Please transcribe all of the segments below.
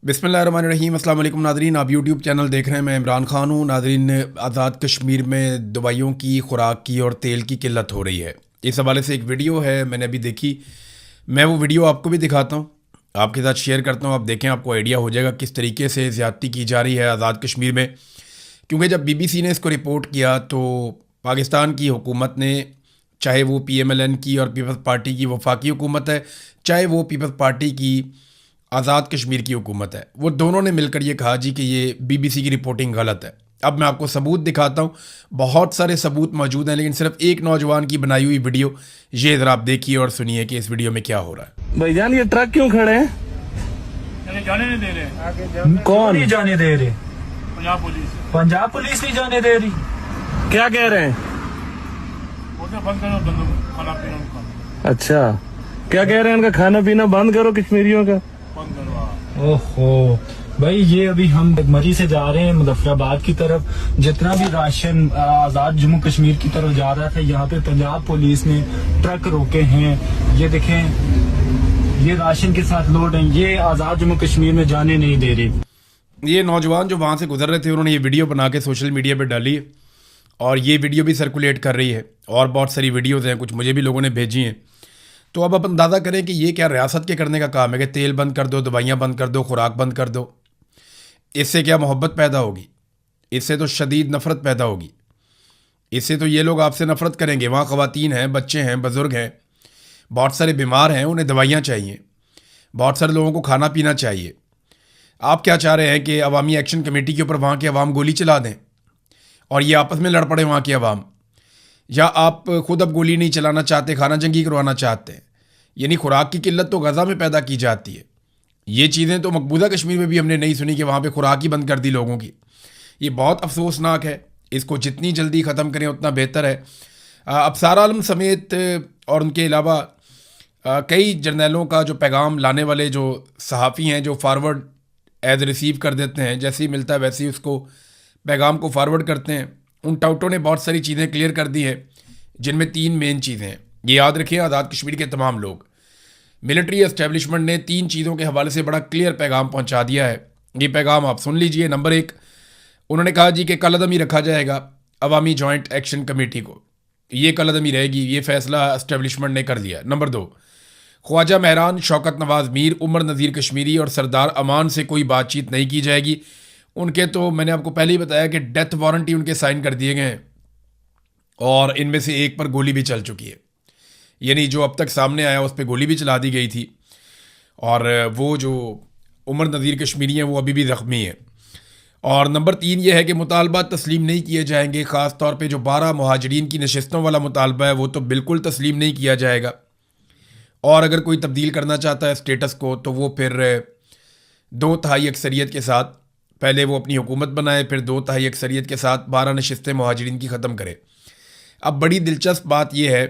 बिस्मिल्लाहिर्रहमानिर्रहीम। अस्सलाम वालेकुम नादरीन, आप यूट्यूब चैनल देख रहे हैं। मैं इमरान ख़ान हूँ। नादरीन, आज़ाद कश्मीर में दवाइयों की, खुराक की और तेल की किल्लत हो रही है। इस हवाले से एक वीडियो है, मैंने अभी देखी। मैं वो वीडियो आपको भी दिखाता हूँ, आपके साथ शेयर करता हूँ। आप देखें, आपको आइडिया हो जाएगा किस तरीके से ज़्यादती की जा रही है आज़ाद कश्मीर में। क्योंकि जब BBC ने इसको रिपोर्ट किया तो पाकिस्तान की हुकूमत ने, चाहे वो PMLN की और पीपल्स पार्टी की वफाकी हुकूमत है, चाहे वो पीपल्स पार्टी की आज़ाद कश्मीर की हुकूमत है, वो दोनों ने मिलकर ये कहा जी कि ये BBC की रिपोर्टिंग गलत है। अब मैं आपको सबूत दिखाता हूँ, बहुत सारे सबूत मौजूद हैं, लेकिन सिर्फ एक नौजवान की बनाई हुई वीडियो ये ज़रा आप देखिए और सुनिए कि इस वीडियो में क्या हो रहा है। भाईजान, ये ट्रक क्यों खड़े हैं? जाने नहीं दे रहे। कौन नहीं जाने दे रहे? पंजाब पुलिस नहीं जाने दे रही। क्या कह रहे हैं? बोलते बंद करो खाना पीना उनका। अच्छा, क्या कह रहे हैं? उनका खाना पीना बंद करो, कश्मीरियों का बंद करो। ओहो भाई, ये अभी हम मरी से जा रहे हैं मुजफ्फराबाद की तरफ। जितना भी राशन आजाद जम्मू कश्मीर की तरफ जा रहा था, यहाँ पे पंजाब पुलिस ने ट्रक रोके हैं। ये देखें, ये राशन के साथ लोड है। ये आजाद जम्मू कश्मीर में जाने नहीं दे रही। ये नौजवान जो वहाँ से गुजर रहे थे, उन्होंने ये वीडियो बना के सोशल मीडिया पर डाली है और ये वीडियो भी सर्कुलेट कर रही है। और बहुत सारी वीडियोज़ हैं, कुछ मुझे भी लोगों ने भेजी हैं। तो अब आप अंदाज़ा करें कि ये क्या रियासत के करने का काम है कि तेल बंद कर दो, दवाइयाँ बंद कर दो, खुराक बंद कर दो। इससे क्या मोहब्बत पैदा होगी? इससे तो शदीद नफ़रत पैदा होगी। इससे तो ये लोग आपसे नफ़रत करेंगे। वहाँ ख़वातीन हैं, बच्चे हैं, बुज़ुर्ग हैं, बहुत सारे बीमार हैं, उन्हें दवाइयाँ चाहिए, बहुत सारे लोगों को खाना पीना चाहिए। आप क्या चाह रहे हैं कि अवामी एक्शन कमेटी के ऊपर वहाँ के अवाम गोली चला दें और ये आपस में लड़ पड़े वहाँ के अवाम? या आप खुद अब गोली नहीं चलाना चाहते, खाना जंगी करवाना चाहते हैं? यानी खुराक की किल्लत तो गज़ा में पैदा की जाती है। ये चीज़ें तो मकबूजा कश्मीर में भी हमने नहीं सुनी कि वहाँ पे खुराक ही बंद कर दी लोगों की। ये बहुत अफसोसनाक है। इसको जितनी जल्दी ख़त्म करें उतना बेहतर है। अफसार आलम समेत और उनके अलावा कई जर्नैलों का जो पैगाम लाने वाले जो सहाफ़ी हैं, जो फारवर्ड एज रिसीव कर देते हैं, जैसे ही मिलता है वैसे ही उसको पैगाम को फारवर्ड करते हैं। उन टाउटों ने बहुत सारी चीज़ें क्लियर कर दी हैं, जिनमें 3 मेन चीज़ें हैं। ये याद रखिए, आज़ाद कश्मीर के तमाम लोग, मिलिट्री एस्टेब्लिशमेंट ने 3 चीज़ों के हवाले से बड़ा क्लियर पैगाम पहुंचा दिया है। ये पैगाम आप सुन लीजिए। नंबर 1, उन्होंने कहा जी कि कलअदमी रखा जाएगा अवामी जॉइंट एक्शन कमेटी को। ये कलअदमी रहेगी, ये फ़ैसला एस्टेब्लिशमेंट ने कर लिया। नंबर 2, ख्वाजा महरान, शौकत नवाज़ मीर, उमर नज़ीर कश्मीरी और सरदार अमान से कोई बातचीत नहीं की जाएगी। उनके तो मैंने आपको पहले ही बताया कि डेथ वारंट ही उनके साइन कर दिए गए हैं और इनमें से एक पर गोली भी चल चुकी है। यानी जो अब तक सामने आया उस पर गोली भी चला दी गई थी और वो जो उमर नज़ीर कश्मीरी हैं वो अभी भी ज़ख्मी है। और नंबर 3 ये है कि मुतालबा तस्लीम नहीं किए जाएंगे। ख़ास तौर पे जो 12 मुहाजिरीन की नशिस्तों वाला मुतालबा है वो तो बिल्कुल तस्लीम नहीं किया जाएगा। और अगर कोई तब्दील करना चाहता है स्टेटस को तो वो फिर 2/3 अक्सरियत के साथ, पहले वो अपनी हुकूमत बनाए, फिर 2/3 अक्सरियत के साथ 12 नशिस्तें मुहाजिरीन की ख़त्म करे। अब बड़ी दिलचस्प बात यह है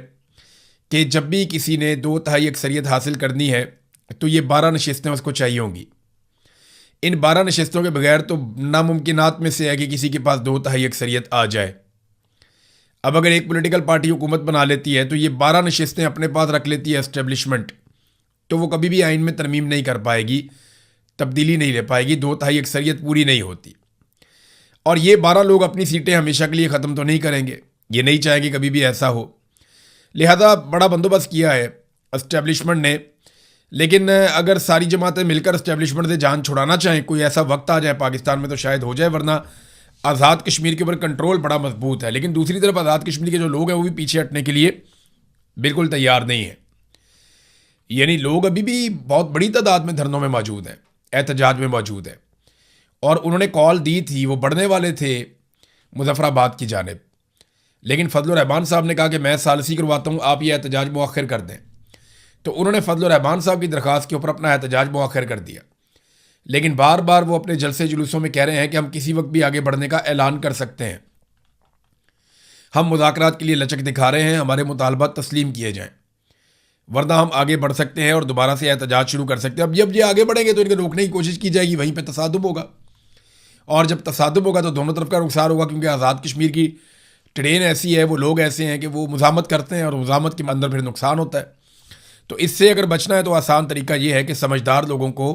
कि जब भी किसी ने 2/3 अक्सरियत हासिल करनी है तो ये 12 नशिस्तें उसको चाहिए होंगी। इन 12 नशिस्तों के बगैर तो नामुमकिनात में से है कि किसी के पास 2/3 अक्सरियत आ जाए। अब अगर एक पॉलिटिकल पार्टी हुकूमत बना लेती है तो ये 12 नशिस्तें अपने पास रख लेती है एस्टेब्लिशमेंट, तो वो कभी भी आइन में तरमीम नहीं कर पाएगी, तब्दीली नहीं ले पाएगी, 2/3 अक्सरियत पूरी नहीं होती। और ये 12 लोग अपनी सीटें हमेशा के लिए ख़त्म तो नहीं करेंगे, ये नहीं चाहेंगे कभी भी ऐसा हो। लिहाजा बड़ा बंदोबस्त किया है एस्टेब्लिशमेंट ने। लेकिन अगर सारी जमातें मिलकर एस्टेब्लिशमेंट से जान छुड़ाना चाहें, कोई ऐसा वक्त आ जाए पाकिस्तान में तो शायद हो जाए, वरना आज़ाद कश्मीर के ऊपर कंट्रोल बड़ा मजबूत है। लेकिन दूसरी तरफ आज़ाद कश्मीर के जो लोग हैं वो भी पीछे हटने के लिए बिल्कुल तैयार नहीं है। यानी लोग अभी भी बहुत बड़ी तादाद में धरनों में मौजूद हैं, एहतजाज में मौजूद हैं। और उन्होंने कॉल दी थी, वो बढ़ने वाले थे मुजफ्फराबाद की जानिब, लेकिन फजल रहमान साहब ने कहा कि मैं सालसी करवाता हूँ, आप ये एहतजाज मुअख्खर कर दें। तो उन्होंने फजल रहमान साहब की दरख्वास्त के ऊपर अपना एहतजाज मुअख्खर कर दिया। लेकिन बार बार वो अपने जलसे जुलूसों में कह रहे हैं कि हम किसी वक्त भी आगे बढ़ने का ऐलान कर सकते हैं, हम मुज़ाकरात के लिए लचक दिखा रहे हैं, हमारे मुतालबात तस्लीम किए जाएं, वरना हम आगे बढ़ सकते हैं और दोबारा से एहतजाज शुरू कर सकते हैं। अब जब ये आगे बढ़ेंगे तो इनको रोकने की कोशिश की जाएगी, वहीं पर तसादुम होगा। और जब तसादुम होगा तो दोनों तरफ का नुकसान होगा, क्योंकि आज़ाद कश्मीर की ट्रेन ऐसी है, वो लोग ऐसे हैं कि वो मुज़ामत करते हैं और मुज़ामत के अंदर फिर नुकसान होता है। तो इससे अगर बचना है तो आसान तरीका ये है कि समझदार लोगों को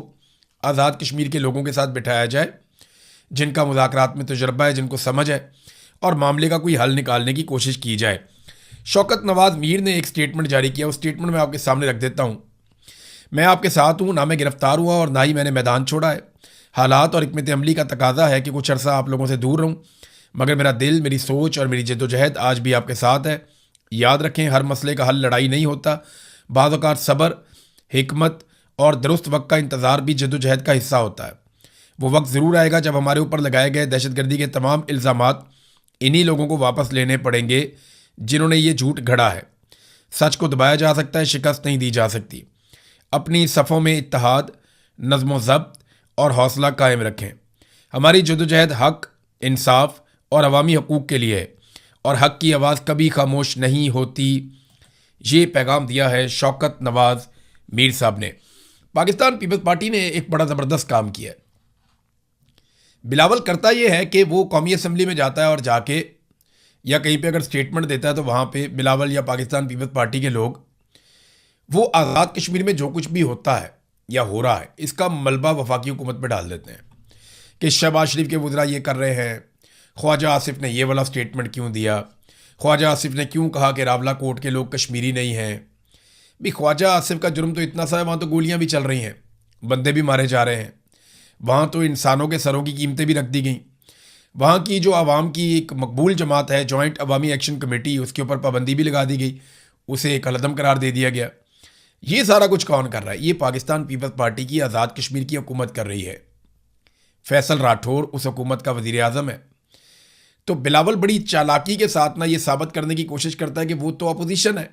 आज़ाद कश्मीर के लोगों के साथ बिठाया जाए जिनका मुज़ाकरात में तजुर्बा है, जिनको समझ है, और मामले का कोई हल निकालने की कोशिश की जाए। शौकत नवाज़ मीर ने एक स्टेटमेंट जारी किया, उस स्टेटमेंट में आपके सामने रख देता हूँ। मैं आपके साथ हूँ, ना मैं गिरफ्तार हुआ और ना ही मैंने मैदान छोड़ा है। हालात और हिकमत अमली का तकाजा है कि कुछ अरसा आप लोगों से दूर रहूँ, मगर मेरा दिल, मेरी सोच और मेरी जद्दोजहद आज भी आपके साथ है। याद रखें, हर मसले का हल लड़ाई नहीं होता। बाज़ औक़ात सब्र, हिकमत और दुरुस्त वक्त का इंतज़ार भी जद्दोजहद का हिस्सा होता है। वो वक्त ज़रूर आएगा जब हमारे ऊपर लगाए गए दहशतगर्दी के तमाम इल्ज़ामात इन्हीं लोगों को वापस लेने पड़ेंगे जिन्होंने ये झूठ गढ़ा है। सच को दबाया जा सकता है, शिकस्त नहीं दी जा सकती। अपनी सफ़ों में इत्तेहाद, नज़्म ज़ब्त और हौसला कायम रखें। हमारी जद्दोजहद हक़, इंसाफ और अवामी हकूक़ के लिए है और हक़ की आवाज़ कभी खामोश नहीं होती। ये पैगाम दिया है शौकत नवाज़ मीर साहब ने। पाकिस्तान पीपल्स पार्टी ने एक बड़ा ज़बरदस्त काम किया है। बिलावल करता ये है कि वो कौमी असम्बली में जाता है और जाके या कहीं पे अगर स्टेटमेंट देता है तो वहाँ पे बिलावल या पाकिस्तान पीपल्स पार्टी के लोग वो आज़ाद कश्मीर में जो कुछ भी होता है या हो रहा है इसका मलबा वफाकी हुकूमत पे डाल देते हैं कि शहबाज शरीफ के वज़रा ये कर रहे हैं, ख्वाजा आसिफ ने ये वाला स्टेटमेंट क्यों दिया, ख्वाजा आसिफ ने क्यों कहा कि रावला कोट के लोग कश्मीरी नहीं हैं। भी ख्वाजा आसिफ का जुर्म तो इतना सा है, वहाँ तो गोलियाँ भी चल रही हैं, बंदे भी मारे जा रहे हैं, वहाँ तो इंसानों के सरों की कीमतें भी रख दी गई। वहाँ की जो आवाम की एक मकबूल जमात है जॉइंट अवामी एक्शन कमेटी, उसके ऊपर पाबंदी भी लगा दी गई, उसे एक अलदम करार दे दिया गया। ये सारा कुछ कौन कर रहा है? ये पाकिस्तान पीपल्स पार्टी की आज़ाद कश्मीर की हुकूमत कर रही है। फैसल राठौर उस हुकूमत का वज़ीर आज़म है। तो बिलावल बड़ी चालाकी के साथ ना ये साबित करने की कोशिश करता है कि वो तो अपोजिशन है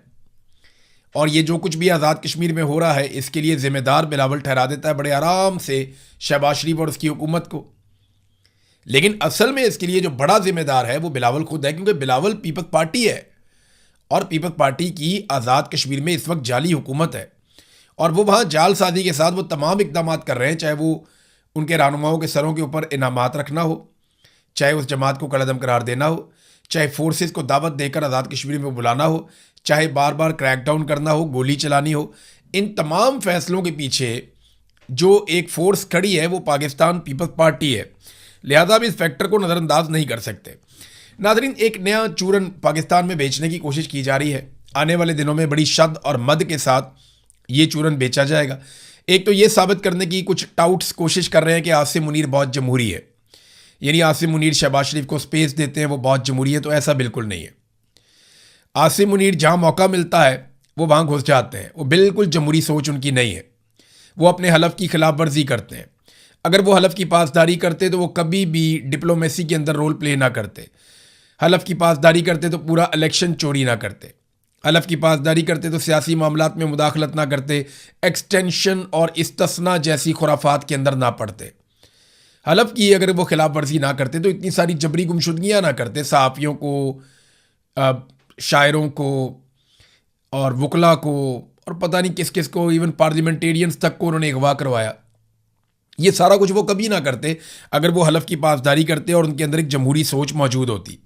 और ये जो कुछ भी आज़ाद कश्मीर में हो रहा है इसके लिए ज़िम्मेदार बिलावल ठहरा देता है बड़े आराम से शहबाज शरीफ और उसकी हुकूमत को। लेकिन असल में इसके लिए जो बड़ा ज़िम्मेदार है वो बिलावल खुद है, क्योंकि बिलावल पीपल्स पार्टी है और पीपल्स पार्टी की आज़ाद कश्मीर में इस वक्त जाली हुकूमत है और वो वहाँ जालसाजी के साथ वो तमाम इकदाम कर रहे हैं, चाहे वो उनके रहनुमाओं के सरों के ऊपर इनामात रखना हो, चाहे उस जमात को कलअदम करार देना हो, चाहे फोर्सेस को दावत देकर आज़ाद कश्मीर में बुलाना हो, चाहे बार बार क्रैकडाउन करना हो, गोली चलानी हो। इन तमाम फैसलों के पीछे जो एक फोर्स खड़ी है वो पाकिस्तान पीपल्स पार्टी है। लिहाजा भी इस फैक्टर को नज़रअंदाज नहीं कर सकते। नाज़रीन, एक नया चूरन पाकिस्तान में बेचने की कोशिश की जा रही है। आने वाले दिनों में बड़ी शद और मद के साथ ये चूरन बेचा जाएगा। एक तो ये साबित करने की कुछ टाउट्स कोशिश कर रहे हैं कि आसिम मुनीर बहुत जमहूरी है, यानी आसिम मुनीर शहबाज शरीफ को स्पेस देते हैं, वो बहुत जमहूरी है। तो ऐसा बिल्कुल नहीं है। आसिम मुनीर जहाँ मौका मिलता है वो वहाँ घुस जाते हैं। वो बिल्कुल जमहूरी सोच उनकी नहीं है। वो अपने हलफ की खिलाफ वर्जी करते हैं। अगर वो हलफ की पासदारी करते तो वो कभी भी डिप्लोमेसी के अंदर रोल प्ले ना करते। हलफ की पासदारी करते तो पूरा इलेक्शन चोरी ना करते। हलफ की पासदारी करते तो सियासी मामलात में मुदाखलत ना करते, एक्सटेंशन और इस्तिस्ना जैसी खुराफात के अंदर ना पड़ते। हलफ की अगर वो खिलाफ वर्जी ना करते तो इतनी सारी जबरी गुमशुदगियाँ ना करते, सहाफ़ियों को, शायरों को और वकला को और पता नहीं किस किस को, इवन पार्लियामेंटेरियंस तक को उन्होंने अगवा करवाया। ये सारा कुछ वो कभी ना करते अगर वो हलफ की पासदारी करते और उनके अंदर एक जमहूरी सोच मौजूद होती।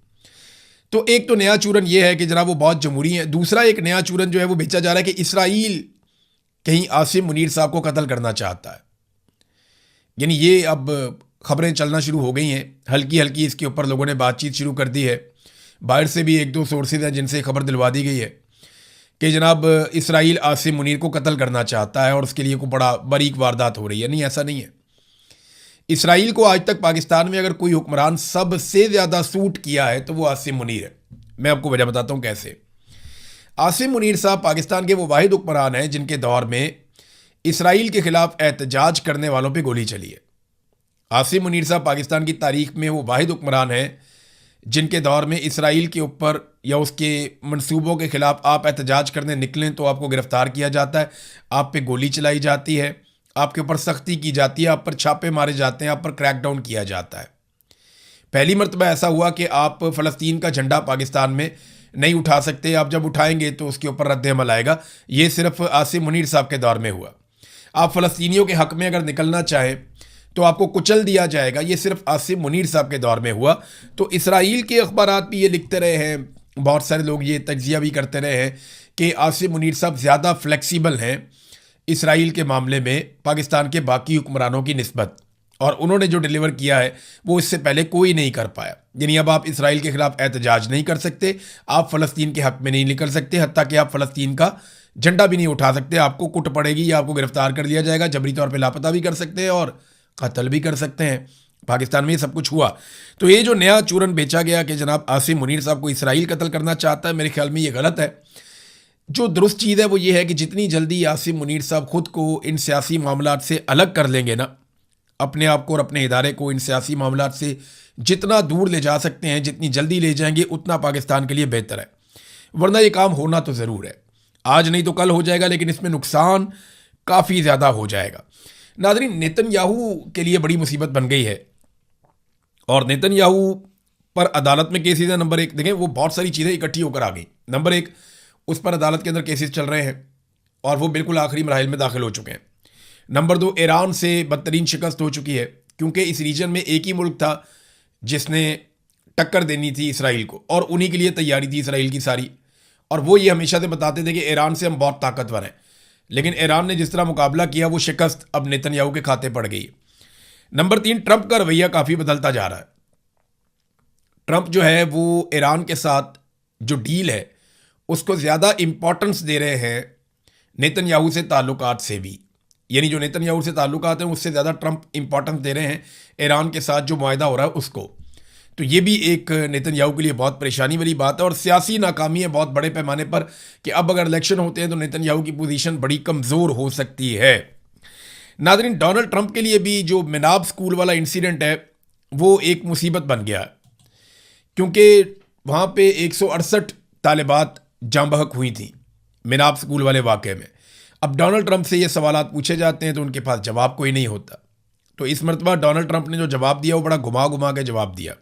तो एक तो नया चूरन ये है कि जनाब वो बहुत जमहूरी हैं। दूसरा एक नया चूरन जो है वो बेचा जा रहा है कि इसराइल कहीं आसिम मुनीर साहब को कत्ल करना चाहता है। यानी ये अब खबरें चलना शुरू हो गई हैं, हल्की हल्की इसके ऊपर लोगों ने बातचीत शुरू कर दी है। बाहर से भी एक दो सोर्सेज हैं जिनसे खबर दिलवा दी गई है कि जनाब इसराइल आसिम मुनीर को कत्ल करना चाहता है और उसके लिए कोई बड़ा बारीक वारदात हो रही है। नहीं, ऐसा नहीं है। इसराइल को आज तक पाकिस्तान में अगर कोई हुक्मरान सबसे ज़्यादा सूट किया है तो वो आसिम मुनीर है। मैं आपको वजह बताता हूँ कैसे। आसिम मुनीर साहब पाकिस्तान के वो वाहिद हुक्मरान हैं जिनके दौर में इसराइल के ख़िलाफ़ एहतजाज करने वालों पे गोली चली है। आसिम मुनीर साहब पाकिस्तान की तारीख में वो वाहिद हुक्मरान हैं जिनके दौर में इसराइल के ऊपर या उसके मंसूबों के ख़िलाफ़ आप एहतजाज करने निकलें तो आपको गिरफ़्तार किया जाता है, आप पे गोली चलाई जाती है, आपके ऊपर सख्ती की जाती है, आप पर छापे मारे जाते हैं, आप पर क्रैकडाउन किया जाता है। पहली मरतबा ऐसा हुआ कि आप फ़लस्तीन का झंडा पाकिस्तान में नहीं उठा सकते, आप जब उठाएंगे तो उसके ऊपर रद्द-ए-अमल आएगा। ये सिर्फ आसिम मुनीर साहब के दौर में हुआ। आप फ़लस्तीनियों के हक़ में अगर निकलना चाहें तो आपको कुचल दिया जाएगा। ये सिर्फ आसिम मुनीर साहब के दौर में हुआ। तो इसराइल के अखबारात भी ये लिखते रहे हैं, बहुत सारे लोग ये तज्जिया भी करते रहे हैं कि आसिम मुनीर साहब ज़्यादा फ्लेक्सिबल हैं इसराइल के मामले में पाकिस्तान के बाकी हुक्मरानों की निस्बत, और उन्होंने जो डिलीवर किया है वो इससे पहले कोई नहीं कर पाया। यानी अब आप इसराइल के खिलाफ एहतजाज नहीं कर सकते, आप फ़लस्तीन के हक़ में नहीं निकल सकते, हत्ता कि आप फ़लस्तीन का झंडा भी नहीं उठा सकते। आपको कुट पड़ेगी या आपको गिरफ्तार कर लिया जाएगा, जबरी तौर पे लापता भी कर सकते हैं और कत्ल भी कर सकते हैं। पाकिस्तान में ये सब कुछ हुआ। तो ये जो नया चूरन बेचा गया कि जनाब आसिम मुनीर साहब को इसराइल कत्ल करना चाहता है, मेरे ख्याल में ये गलत है। जो दुरुस्त चीज़ है वो ये है कि जितनी जल्दी आसिम मुनीर साहब खुद को इन सियासी मामलात से अलग कर लेंगे ना, अपने आप को और अपने इदारे को इन सियासी मामलात से जितना दूर ले जा सकते हैं, जितनी जल्दी ले जाएंगे उतना पाकिस्तान के लिए बेहतर है। वरना ये काम होना तो ज़रूर है, आज नहीं तो कल हो जाएगा, लेकिन इसमें नुकसान काफ़ी ज़्यादा हो जाएगा। नाज़रीन, नेतन्याहू के लिए बड़ी मुसीबत बन गई है और नेतन्याहू पर अदालत में केसेस है। नंबर एक देखें, वो बहुत सारी चीज़ें इकट्ठी होकर आ गई। नंबर एक, उस पर अदालत के अंदर केसेस चल रहे हैं और वो बिल्कुल आखिरी मराहिल में दाखिल हो चुके हैं। नंबर दो, ईरान से बदतरीन शिकस्त हो चुकी है, क्योंकि इस रीजन में एक ही मुल्क था जिसने टक्कर देनी थी इसराइल को, और उन्हीं के लिए तैयारी थी इसराइल की सारी। और वो ये हमेशा से बताते थे कि ईरान से हम बहुत ताकतवर हैं, लेकिन ईरान ने जिस तरह मुकाबला किया वो शिकस्त अब नेतन्याहू के खाते पड़ गई। नंबर तीन, ट्रंप का रवैया काफ़ी बदलता जा रहा है। ट्रंप जो है वो ईरान के साथ जो डील है उसको ज़्यादा इम्पोर्टेंस दे रहे हैं नेतन्याहू से ताल्लुकात से भी। यानी जो नेतन्याहू से ताल्लुकात हैं उससे ज़्यादा ट्रंप इंपॉर्टेंस दे रहे हैं ईरान के साथ जो मुआहदा हो रहा है उसको। तो ये भी एक नेतन्याहू के लिए बहुत परेशानी वाली बात है और सियासी नाकामी है बहुत बड़े पैमाने पर कि अब अगर इलेक्शन होते हैं तो नेतन्याहू की पोजीशन बड़ी कमज़ोर हो सकती है। नाज़रीन, डोनाल्ड ट्रंप के लिए भी जो मिनाब स्कूल वाला इंसिडेंट है वो एक मुसीबत बन गया, क्योंकि वहाँ पे 168 तालिबात जाँ बहक हुई थी मिनाब स्कूल वाले वाक़े में। अब डोनाल्ड ट्रंप से ये सवालात पूछे जाते हैं तो उनके पास जवाब कोई नहीं होता। तो इस मरतबा डोनाल्ड ट्रंप ने जो जवाब दिया वो बड़ा घुमा घुमा के जवाब दिया।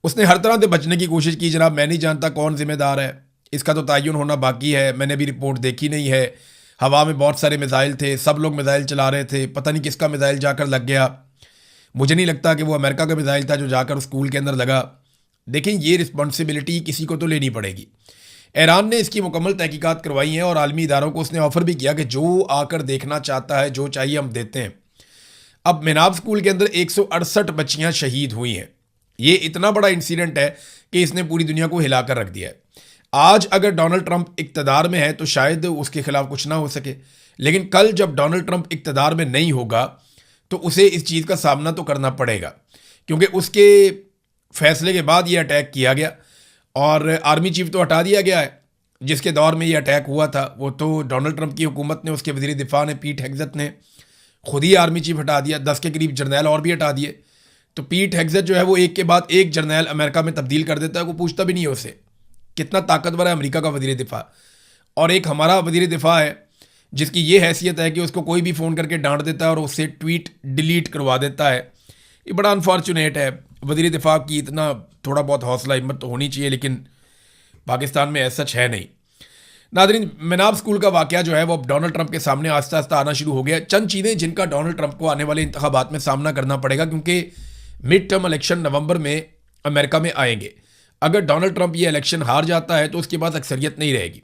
उसने हर तरह से बचने की कोशिश की, जनाब मैं नहीं जानता कौन जिम्मेदार है, इसका तो तयन होना बाकी है, मैंने भी रिपोर्ट देखी नहीं है, हवा में बहुत सारे मिसाइल थे, सब लोग मिसाइल चला रहे थे, पता नहीं किसका मिसाइल जाकर लग गया, मुझे नहीं लगता कि वो अमेरिका का मिसाइल था जो जाकर स्कूल के अंदर लगा। देखें, ये रिस्पॉन्सिबिलिटी किसी को तो लेनी पड़ेगी। ईरान ने इसकी मुकम्मल तहकीकात करवाई हैं और आलमी इदारों को उसने ऑफ़र भी किया कि जो आकर देखना चाहता है, जो चाहिए हम देते हैं। अब मिनाब स्कूल के अंदर 168 बच्चियां शहीद हुई हैं। ये इतना बड़ा इंसिडेंट है कि इसने पूरी दुनिया को हिलाकर रख दिया है। आज अगर डोनाल्ड ट्रंप इक़्तिदार में है तो शायद उसके खिलाफ कुछ ना हो सके, लेकिन कल जब डोनाल्ड ट्रंप इक़्तिदार में नहीं होगा तो उसे इस चीज़ का सामना तो करना पड़ेगा, क्योंकि उसके फैसले के बाद ये अटैक किया गया और आर्मी चीफ तो हटा दिया गया है। जिसके दौर में ये अटैक हुआ था वो तो डोनाल्ड ट्रंप की हुकूमत ने, उसके वज़ीर दिफा ने, पीट हेग्सेथ ने खुद ही आर्मी चीफ हटा दिया, 10 के करीब जर्नैल और भी हटा दिए। तो पीट हेग्सेथ जो है वो एक के बाद एक जर्नैल अमेरिका में तब्दील कर देता है, वो पूछता भी नहीं है उसे कितना ताकतवर है अमेरिका का वज़ीर दिफा। और एक हमारा वज़ीर दिफा है जिसकी ये हैसियत है कि उसको कोई भी फ़ोन करके डांट देता है और उससे ट्वीट डिलीट करवा देता है। ये बड़ा अनफॉर्चुनेट है। वज़ीर दिफा की इतना थोड़ा बहुत हौसला हिम्मत तो होनी चाहिए, लेकिन पाकिस्तान में ऐसा सच है नहीं। नाज़रीन, मिनाब स्कूल का वाक़या जो है वो अब डोनाल्ड ट्रंप के सामने आस्ता आस्ता आना शुरू हो गया। चंद चीज़ें जिनका डोनाल्ड ट्रंप को आने वाले इंतखाबात में सामना करना पड़ेगा, क्योंकि मिड टर्म इलेक्शन नवंबर में अमेरिका में आएंगे। अगर डोनाल्ड ट्रंप ये इलेक्शन हार जाता है तो उसके पास अक्सरियत नहीं रहेगी,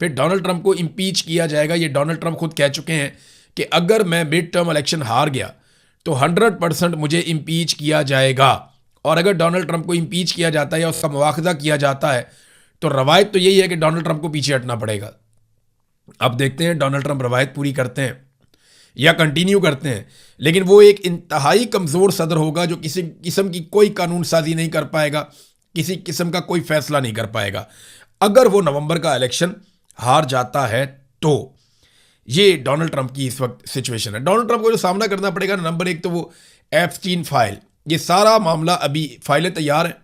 फिर डोनाल्ड ट्रंप को इम्पीच किया जाएगा। ये डोनाल्ड ट्रंप खुद कह चुके हैं कि अगर मैं मिड टर्म इलेक्शन हार गया तो 100% मुझे इम्पीच किया जाएगा। और अगर डोनाल्ड ट्रंप को इम्पीच किया जाता है या उसका मुआखजा किया जाता है तो रवायत तो यही है कि डोनाल्ड ट्रंप को पीछे हटना पड़ेगा। अब देखते हैं डोनाल्ड ट्रंप रवायत पूरी करते हैं या कंटिन्यू करते हैं, लेकिन वो एक इंतहाई कमज़ोर सदर होगा जो किसी किस्म की कोई कानून साजी नहीं कर पाएगा, किसी किस्म का कोई फैसला नहीं कर पाएगा अगर वो नवंबर का इलेक्शन हार जाता है। तो ये डोनाल्ड ट्रंप की इस वक्त सिचुएशन है। डोनाल्ड ट्रंप को जो सामना करना पड़ेगा, नंबर एक तो वो एप्स्टीन फाइल, ये सारा मामला अभी फाइलें तैयार हैं,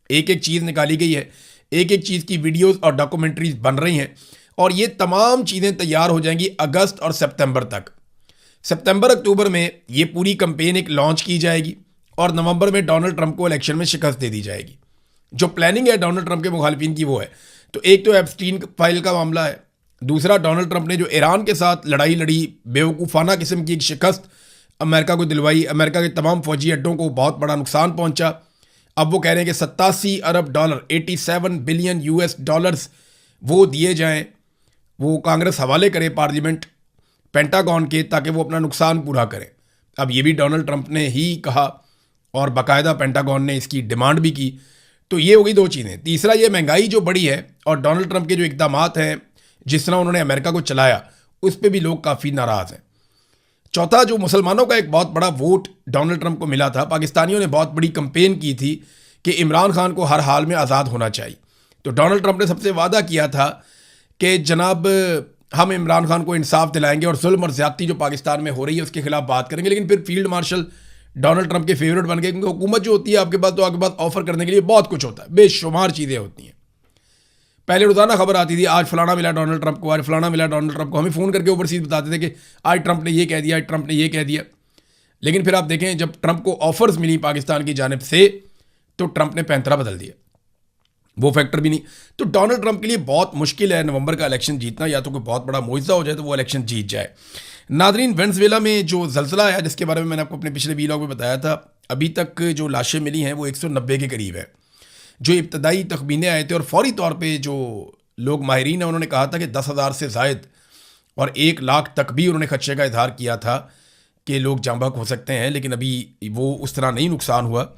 एक एक चीज़ निकाली गई है, एक एक चीज़ की वीडियोस और डॉक्यूमेंट्रीज बन रही हैं और ये तमाम चीज़ें तैयार हो जाएंगी अगस्त और सितंबर तक। सितंबर अक्टूबर में ये पूरी कंपेन एक लॉन्च की जाएगी और नवंबर में डोनाल्ड ट्रंप को इलेक्शन में शिकस्त दे दी जाएगी। जो प्लानिंग है डोनाल्ड ट्रंप के मुखालिफिन की वो है। तो एक तो एप्स्टीन फाइल का मामला है, दूसरा डोनाल्ड ट्रंप ने जो ईरान के साथ लड़ाई लड़ी, बेवकूफ़ाना किस्म की एक शिकस्त अमेरिका को दिलवाई, अमेरिका के तमाम फौजी अड्डों को बहुत बड़ा नुकसान पहुंचा। अब वो कह रहे हैं कि 87 अरब डॉलर, 87 बिलियन US डॉलर्स वो दिए जाएं, वो कांग्रेस हवाले करे पार्लियामेंट पेंटागन के, ताकि वो अपना नुकसान पूरा करें। अब ये भी डोनाल्ड ट्रंप ने ही कहा और बाकायदा पेंटागन ने इसकी डिमांड भी की। तो ये हो गई दो चीज़ें। तीसरा, ये महंगाई जो बढ़ी है और डोनाल्ड ट्रंप के जो इकदामात हैं, जिस तरह उन्होंने अमेरिका को चलाया, उस पर भी लोग काफ़ी नाराज़ हैं। चौथा, जो मुसलमानों का एक बहुत बड़ा वोट डोनाल्ड ट्रंप को मिला था, पाकिस्तानियों ने बहुत बड़ी कंपेन की थी कि इमरान खान को हर हाल में आज़ाद होना चाहिए। तो डोनाल्ड ट्रंप ने सबसे वादा किया था कि जनाब हम इमरान खान को इंसाफ दिलाएंगे और जुल्म और ज़्यादती जो पाकिस्तान में हो रही है उसके खिलाफ बात करेंगे। लेकिन फिर फील्ड मार्शल डोनाल्ड ट्रंप के फेवरेट बन गए, क्योंकि हुकूमत जो होती है आपके पास, तो आपके पास ऑफर करने के लिए बहुत कुछ होता है, बेशुमार चीज़ें होती हैं। पहले रोज़ाना खबर आती थी, आज फलाना मिला डोनाल्ड ट्रंप को, आज फलाना मिला डोनाल्ड ट्रंप को। हमें फ़ोन करके ओवरसीज बताते थे कि आज ट्रंप ने ये कह दिया, आज ट्रंप ने ये कह दिया। लेकिन फिर आप देखें, जब ट्रंप को ऑफर्स मिली पाकिस्तान की जानिब से, तो ट्रंप ने पैंतरा बदल दिया, वो फैक्टर भी नहीं। तो डोनाल्ड ट्रंप के लिए बहुत मुश्किल है नवंबर का इलेक्शन जीतना, या तो कोई बहुत बड़ा मुआवजा हो जाए तो वो इलेक्शन जीत जाए। नादरीन, वेनेजुएला में जो ज़लज़ला आया, जिसके बारे में मैंने आपको अपने पिछले वीलॉग में बताया था, अभी तक जो लाशें मिली हैं वो 190 के करीब है। जो इब्तदाई तखमीने आए थे, और फौरी तौर पे जो लोग माहिरीन हैं उन्होंने कहा था कि 10,000 से ज़ायद और 1 लाख तक भी उन्होंने खदशे का इजहार किया था कि लोग जाँ बहक हो सकते हैं। लेकिन अभी वो उस तरह नहीं नुकसान हुआ,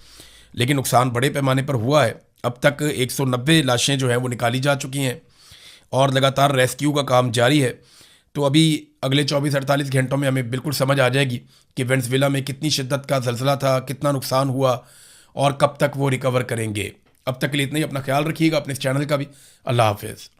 लेकिन नुकसान बड़े पैमाने पर हुआ है। अब तक 190 लाशें जो हैं वो निकाली जा चुकी हैं और लगातार रेस्क्यू का काम जारी है। तो अभी अगले 24-48 घंटों में हमें बिल्कुल समझ आ जाएगी कि वेनेजुएला में कितनी शिद्दत का ज़लज़ला था, कितना नुकसान हुआ और कब तक वो रिकवर करेंगे। अब तक के लिए इतना ही। अपना ख्याल रखिएगा, अपने इस चैनल का भी। अल्लाह हाफिज़।